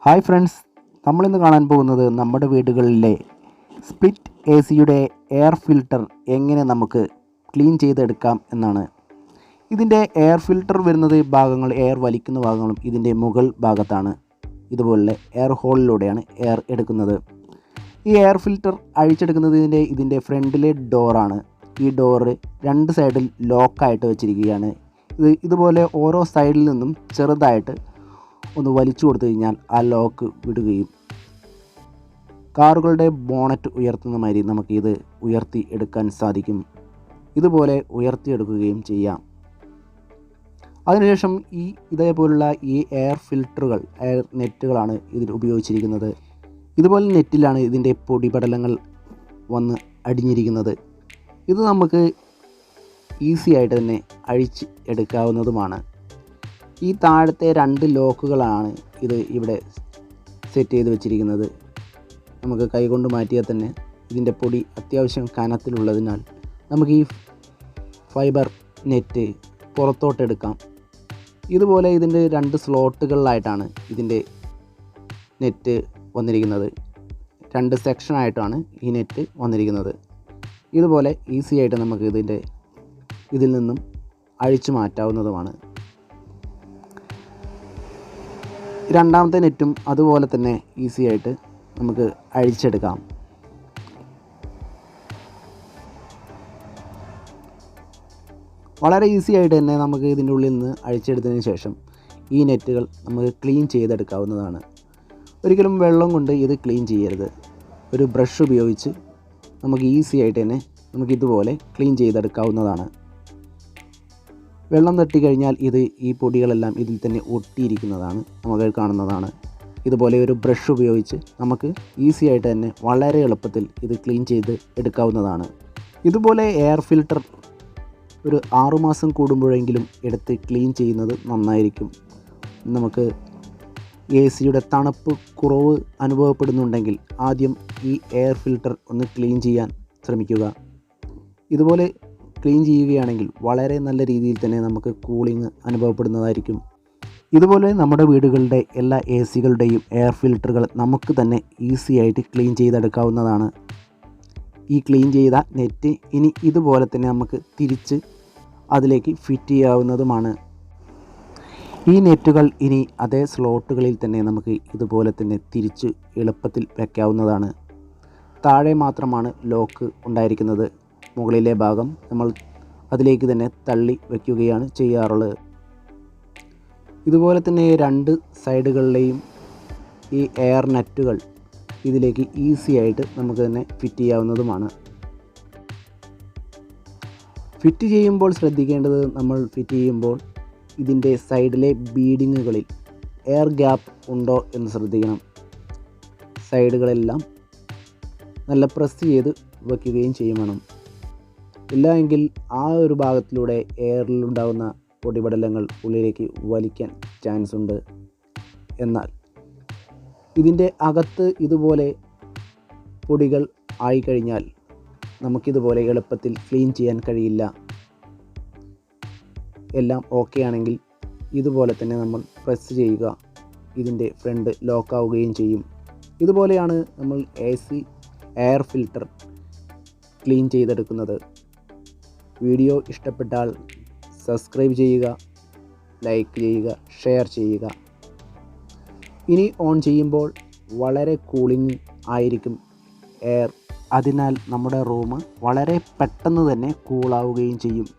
Hi friends, നമ്മളിന്ന് കാണാൻ പോകുന്നത് നമ്മുടെ വീടുകളിലെ സ്പ്ലിറ്റ് എ സിയുടെ എയർ ഫിൽട്ടർ എങ്ങനെ നമുക്ക് ക്ലീൻ ചെയ്തെടുക്കാം എന്നാണ്. ഇതിൻ്റെ എയർ ഫിൽട്ടർ വരുന്നത് ഭാഗങ്ങൾ എയർ വലിക്കുന്ന ഭാഗങ്ങളും ഇതിൻ്റെ മുകൾ ഭാഗത്താണ്. ഇതുപോലെ എയർ ഹോളിലൂടെയാണ് എയർ എടുക്കുന്നത്. ഈ എയർ ഫിൽട്ടർ അഴിച്ചെടുക്കുന്നത് ഇതിൻ്റെ ഫ്രണ്ടിലെ ഡോറാണ്. ഈ ഡോറ് രണ്ട് സൈഡിൽ ലോക്കായിട്ട് വെച്ചിരിക്കുകയാണ്. ഇതുപോലെ ഓരോ സൈഡിൽ നിന്നും ചെറുതായിട്ട് ഒന്ന് വലിച്ചു കൊടുത്തു കഴിഞ്ഞാൽ ആ ലോക്ക് വിടുകയും കാറുകളുടെ ബോണറ്റ് ഉയർത്തുന്ന മാതിരി നമുക്കിത് ഉയർത്തി എടുക്കാൻ സാധിക്കും. ഇതുപോലെ ഉയർത്തിയെടുക്കുകയും ചെയ്യാം. അതിനുശേഷം ഇതേപോലുള്ള ഈ എയർ ഫിൽറ്ററുകൾ, എയർ നെറ്റുകളാണ് ഇതിൽ ഉപയോഗിച്ചിരിക്കുന്നത്. ഇതുപോലെ നെറ്റിലാണ് ഇതിൻ്റെ പൊടിപടലങ്ങൾ വന്ന് അടിഞ്ഞിരിക്കുന്നത്. ഇത് നമുക്ക് ഈസി ആയിട്ട് തന്നെ അഴിച്ച് എടുക്കാവുന്നതുമാണ്. ഈ താഴത്തെ രണ്ട് ലോക്കുകളാണ് ഇവിടെ സെറ്റ് ചെയ്ത് വെച്ചിരിക്കുന്നത്. നമുക്ക് കൈകൊണ്ട് മാറ്റിയാൽ തന്നെ ഇതിൻ്റെ പൊടി അത്യാവശ്യം കനത്തിലുള്ളതിനാൽ നമുക്ക് ഈ ഫൈബർ നെറ്റ് പുറത്തോട്ടെടുക്കാം. ഇതുപോലെ ഇതിൻ്റെ രണ്ട് സ്ലോട്ടുകളിലായിട്ടാണ് ഇതിൻ്റെ നെറ്റ് വന്നിരിക്കുന്നത്. രണ്ട് സെക്ഷനായിട്ടാണ് ഈ നെറ്റ് വന്നിരിക്കുന്നത്. ഇതുപോലെ ഈസി ആയിട്ട് നമുക്ക് ഇതിൽ നിന്നും അഴിച്ചു മാറ്റാവുന്നതുമാണ്. രണ്ടാമത്തെ നെറ്റും അതുപോലെ തന്നെ ഈസി ആയിട്ട് നമുക്ക് അഴിച്ചെടുക്കാം. വളരെ ഈസി ആയിട്ട് തന്നെ നമുക്ക് ഇതിൻ്റെ ഉള്ളിൽ നിന്ന് അഴിച്ചെടുത്തതിന് ശേഷം ഈ നെറ്റുകൾ നമുക്ക് ക്ലീൻ ചെയ്തെടുക്കാവുന്നതാണ്. ഒരിക്കലും വെള്ളം കൊണ്ട് ഇത് ക്ലീൻ ചെയ്യരുത്. ഒരു ബ്രഷ് ഉപയോഗിച്ച് നമുക്ക് ഈസി ആയിട്ട് തന്നെ നമുക്കിതുപോലെ ക്ലീൻ ചെയ്തെടുക്കാവുന്നതാണ്. വെള്ളം തട്ടിക്കഴിഞ്ഞാൽ ഈ പൊടികളെല്ലാം ഇതിൽ തന്നെ ഒട്ടിയിരിക്കുന്നതാണ് നമുക്ക് കാണുന്നതാണ്. ഇതുപോലെ ഒരു ബ്രഷ് ഉപയോഗിച്ച് നമുക്ക് ഈസി ആയിട്ട് തന്നെ വളരെ എളുപ്പത്തിൽ ഇത് ക്ലീൻ ചെയ്ത് എടുക്കാവുന്നതാണ്. ഇതുപോലെ എയർ ഫിൽട്ടർ ഒരു 6 മാസം കൂടുമ്പോഴെങ്കിലും എടുത്ത് ക്ലീൻ ചെയ്യുന്നത് നന്നായിരിക്കും. നമുക്ക് എ സിയുടെ തണുപ്പ് കുറവ് അനുഭവപ്പെടുന്നുണ്ടെങ്കിൽ ആദ്യം ഈ എയർ ഫിൽട്ടർ ഒന്ന് ക്ലീൻ ചെയ്യാൻ ശ്രമിക്കുക. ഇതുപോലെ ക്ലീൻ ചെയ്യുകയാണെങ്കിൽ വളരെ നല്ല രീതിയിൽ തന്നെ നമുക്ക് കൂളിംഗ് അനുഭവപ്പെടുന്നതായിരിക്കും. ഇതുപോലെ നമ്മുടെ വീടുകളുടെ എല്ലാ എ സികളുടെയും എയർ ഫിൽട്ടറുകൾ നമുക്ക് തന്നെ ഈസി ആയിട്ട് ക്ലീൻ ചെയ്തെടുക്കാവുന്നതാണ്. ഈ ക്ലീൻ ചെയ്ത നെറ്റ് ഇനി ഇതുപോലെ തന്നെ നമുക്ക് തിരിച്ച് അതിലേക്ക് ഫിറ്റ് ചെയ്യാവുന്നതുമാണ്. ഈ നെറ്റുകൾ ഇനി അതേ സ്ലോട്ടുകളിൽ തന്നെ നമുക്ക് ഇതുപോലെ തന്നെ തിരിച്ച് എളുപ്പത്തിൽ വയ്ക്കാവുന്നതാണ്. താഴെ മാത്രമാണ് ലോക്ക് ഉണ്ടായിരിക്കുന്നത്. മുകളിലെ ഭാഗം നമ്മൾ അതിലേക്ക് തന്നെ തള്ളി വയ്ക്കുകയാണ് ചെയ്യാറുള്ളത്. ഇതുപോലെ തന്നെ രണ്ട് സൈഡുകളിലെയും ഈ എയർ നെറ്റുകൾ ഇതിലേക്ക് ഈസി ആയിട്ട് നമുക്ക് തന്നെ ഫിറ്റ് ചെയ്യാവുന്നതുമാണ്. ഫിറ്റ് ചെയ്യുമ്പോൾ ശ്രദ്ധിക്കേണ്ടത്, നമ്മൾ ഫിറ്റ് ചെയ്യുമ്പോൾ ഇതിൻ്റെ സൈഡിലെ ബീഡിങ്ങുകളിൽ എയർ ഗ്യാപ്പ് ഉണ്ടോ എന്ന് ശ്രദ്ധിക്കണം. സൈഡുകളെല്ലാം നല്ല പ്രസ് ചെയ്ത് വയ്ക്കുകയും ചെയ്യണം. ഇല്ല എങ്കിൽ ആ ഒരു ഭാഗത്തിലൂടെ എയറിലുണ്ടാകുന്ന പൊടിപടലങ്ങൾ ഉള്ളിലേക്ക് വലിക്കാൻ ചാൻസ് ഉണ്ട്. എന്നാൽ ഇതിൻ്റെ അകത്ത് ഇതുപോലെ പൊടികൾ ആയിക്കഴിഞ്ഞാൽ നമുക്കിതുപോലെ എളുപ്പത്തിൽ ക്ലീൻ ചെയ്യാൻ കഴിയില്ല. എല്ലാം ഓക്കെ ആണെങ്കിൽ ഇതുപോലെ തന്നെ നമ്മൾ പ്രസ് ചെയ്യുക. ഇതിൻ്റെ ഫ്രണ്ട് ലോക്കാവുകയും ചെയ്യും. ഇതുപോലെയാണ് നമ്മൾ എയർ ഫിൽട്ടർ ക്ലീൻ ചെയ്തെടുക്കുന്നത്. വീഡിയോ ഇഷ്ടപ്പെട്ടാൽ സബ്സ്ക്രൈബ് ചെയ്യുക, ലൈക്ക് ചെയ്യുക, ഷെയർ ചെയ്യുക. ഇനി ഓൺ ചെയ്യുമ്പോൾ വളരെ കൂളിംഗ് ആയിരിക്കും എയർ. അതിനാൽ നമ്മുടെ റൂം വളരെ പെട്ടെന്ന് തന്നെ കൂളാവുകയും ചെയ്യും.